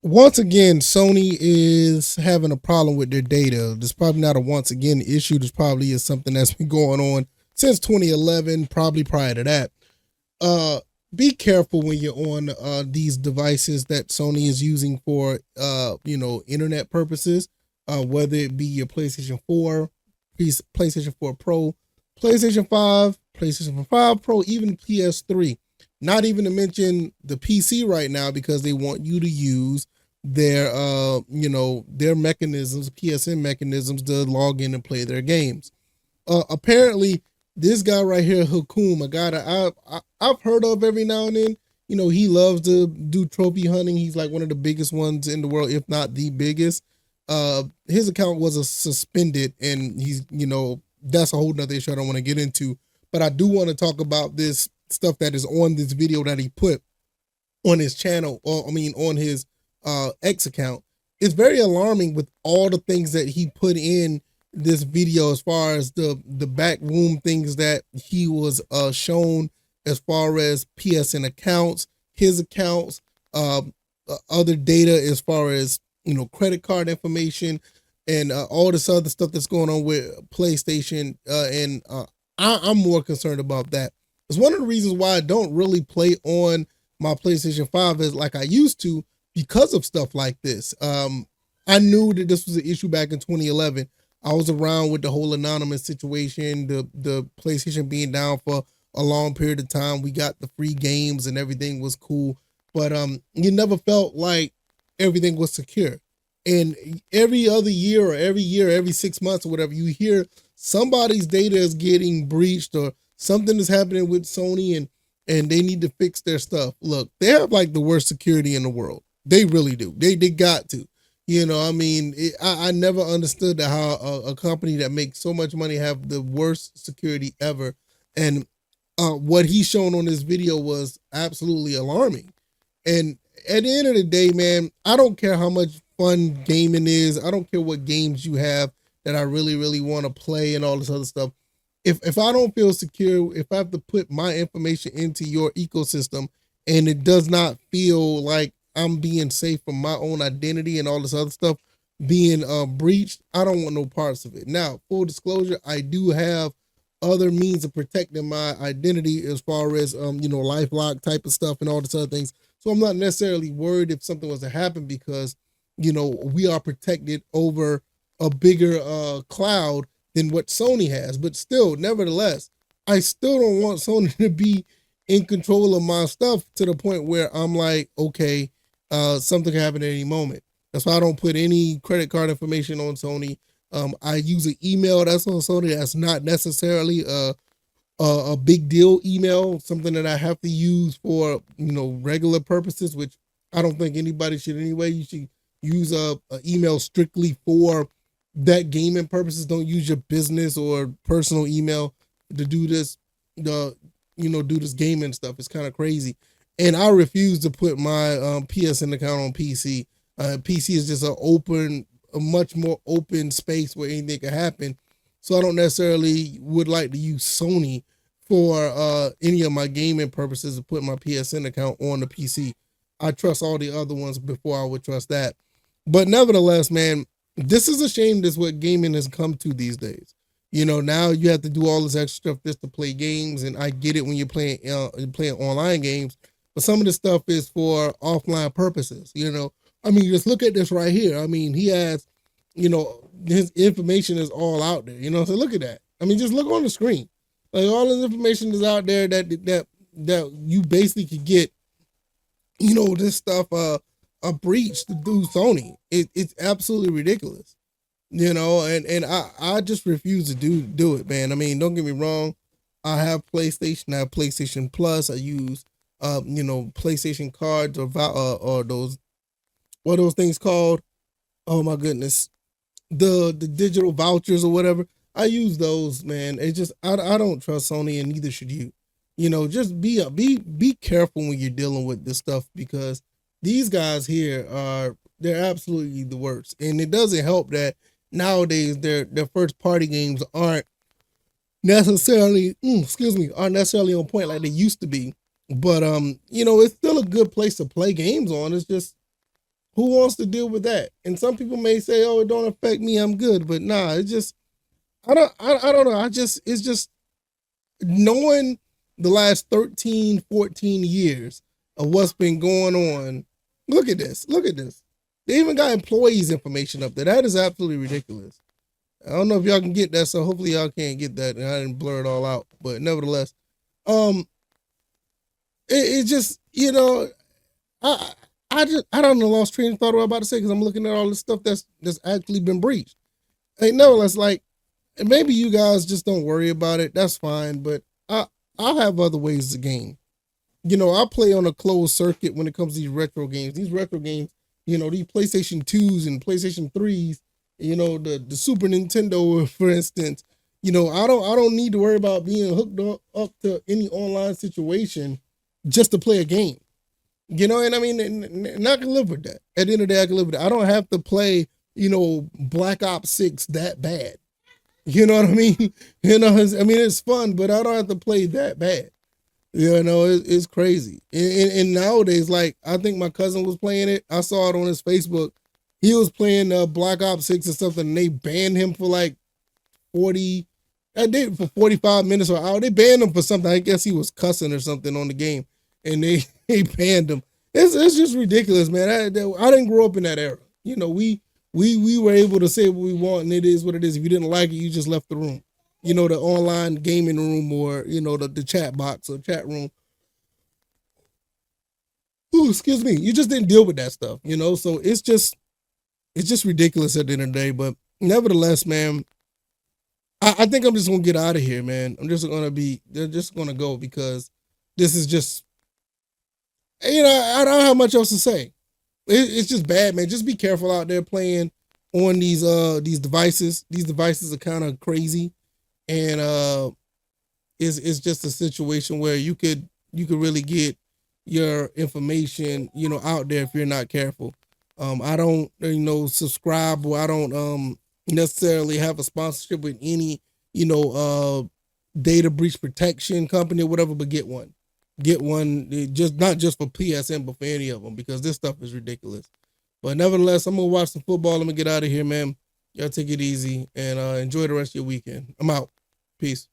Once again, Sony is having a problem with their data. There's probably not a once again issue. This probably is something that's been going on since 2011, probably prior to that. Uh, be careful when you're on these devices that Sony is using for internet purposes. Whether it be your PlayStation 4, PlayStation 4 Pro, PlayStation 5, PlayStation 5 Pro, even PS3. Not even to mention the PC right now because they want you to use their mechanisms, PSN mechanisms to log in and play their games. Apparently this guy right here, Hakum, a guy that I've heard of every now and then. He loves to do trophy hunting. He's like one of the biggest ones in the world, if not the biggest. His account was suspended, and that's a whole nother issue I don't want to get into. But I do want to talk about this stuff that is on this video that he put on his channel, or I mean on his X account. It's very alarming with all the things that he put in this video as far as the back room things that he was shown as far as PSN accounts, his accounts, other data as far as credit card information, and all this other stuff that's going on with PlayStation. I'm more concerned about that. It's one of the reasons why I don't really play on my PlayStation 5 as like I used to because of stuff like this. I knew that this was an issue back in 2011. I was around with the whole anonymous situation, the PlayStation being down for a long period of time. We got the free games and everything was cool, but you never felt like everything was secure. And every other year or every 6 months or whatever, you hear somebody's data is getting breached or something is happening with Sony and they need to fix their stuff. Look, they have like the worst security in the world. They really do. They got to. I never understood how a company that makes so much money have the worst security ever. And what he's shown on this video was absolutely alarming. And at the end of the day, man, I don't care how much fun gaming is. I don't care what games you have that I really, really want to play and all this other stuff. If I don't feel secure, if I have to put my information into your ecosystem and it does not feel like I'm being safe from my own identity and all this other stuff being breached, I don't want no parts of it. Now, full disclosure, I do have other means of protecting my identity as far as LifeLock type of stuff and all this other things. So I'm not necessarily worried if something was to happen because we are protected over a bigger cloud than what Sony has. But still, nevertheless, I still don't want Sony to be in control of my stuff to the point where I'm like, okay, something can happen at any moment. That's why I don't put any credit card information on Sony. I use an email that's on Sony that's not necessarily a big deal email, something that I have to use for regular purposes, which I don't think anybody should anyway. You should use a email strictly for that gaming purposes. Don't use your business or personal email to do this do this gaming stuff. It's kind of crazy. And I refuse to put my PSN account on PC. PC is just a much more open space where anything can happen. So I don't necessarily would like to use Sony for any of my gaming purposes to put my PSN account on the PC. I trust all the other ones before I would trust that. But nevertheless, man, this is a shame. This is what gaming has come to these days. Now you have to do all this extra stuff just to play games, and I get it when you're playing online games, but some of the stuff is for offline purposes. Just look at this right here. He has, his information is all out there. So look at that. Just look on the screen. Like all this information is out there that you basically could get, this stuff a breach to do Sony. It's absolutely ridiculous. And I just refuse to do it, man. Don't get me wrong. I have PlayStation. I have PlayStation Plus. I use PlayStation cards or those, what are those things called? Oh my goodness, the digital vouchers or whatever. I use those, man. It's just I don't trust Sony, and neither should you. Just be careful when you're dealing with this stuff because these guys here they're absolutely the worst, and it doesn't help that nowadays their first party games aren't necessarily aren't necessarily on point like they used to be. But it's still a good place to play games on. It's just Who wants to deal with that? And some people may say, "Oh, it don't affect me. I'm good." But nah, it's just I don't know. It's just knowing the last 13, 14 years of what's been going on. Look at this. Look at this. They even got employees' information up there. That is absolutely ridiculous. I don't know if y'all can get that, so hopefully y'all can't get that, and I didn't blur it all out. But nevertheless, um, it just I I don't know, lost train of thought what I'm about to say because I'm looking at all this stuff that's actually been breached. Hey, nevertheless, like maybe you guys just don't worry about it. That's fine, but I'll have other ways to game. I play on a closed circuit when it comes to these retro games. These retro games, these PlayStation 2s and PlayStation 3s, the Super Nintendo, for instance. I don't need to worry about being hooked up to any online situation just to play a game. And I mean, and I can live with that. At the end of the day, I can live with that. I don't have to play, Black Ops 6 that bad. You know what I mean? I mean, it's fun, but I don't have to play that bad. It's crazy. And nowadays, like, I think my cousin was playing it. I saw it on his Facebook. He was playing Black Ops 6 or something, and they banned him for like 40, I did for 45 minutes or an hour. They banned him for something. I guess he was cussing or something on the game, and they banned him. It's just ridiculous, man. I didn't grow up in that era. We were able to say what we want, and it is what it is. If you didn't like it, you just left the room. The online gaming room, or the chat box or chat room. Ooh, excuse me. You just didn't deal with that stuff. So it's just ridiculous at the end of the day. But nevertheless, man, I think I'm just gonna get out of here, man. They're just gonna go because this is just, I don't have much else to say. It's just bad, man. Just be careful out there playing on these devices. These devices are kind of crazy, and it's just a situation where you could really get your information, out there if you're not careful. I don't, subscribe, or I don't necessarily have a sponsorship with any, data breach protection company or whatever, but get one. Get one, just not just for PSN, but for any of them, because this stuff is ridiculous. But nevertheless, I'm gonna watch some football. I'm gonna get out of here, man. Y'all take it easy and enjoy the rest of your weekend. I'm out. Peace.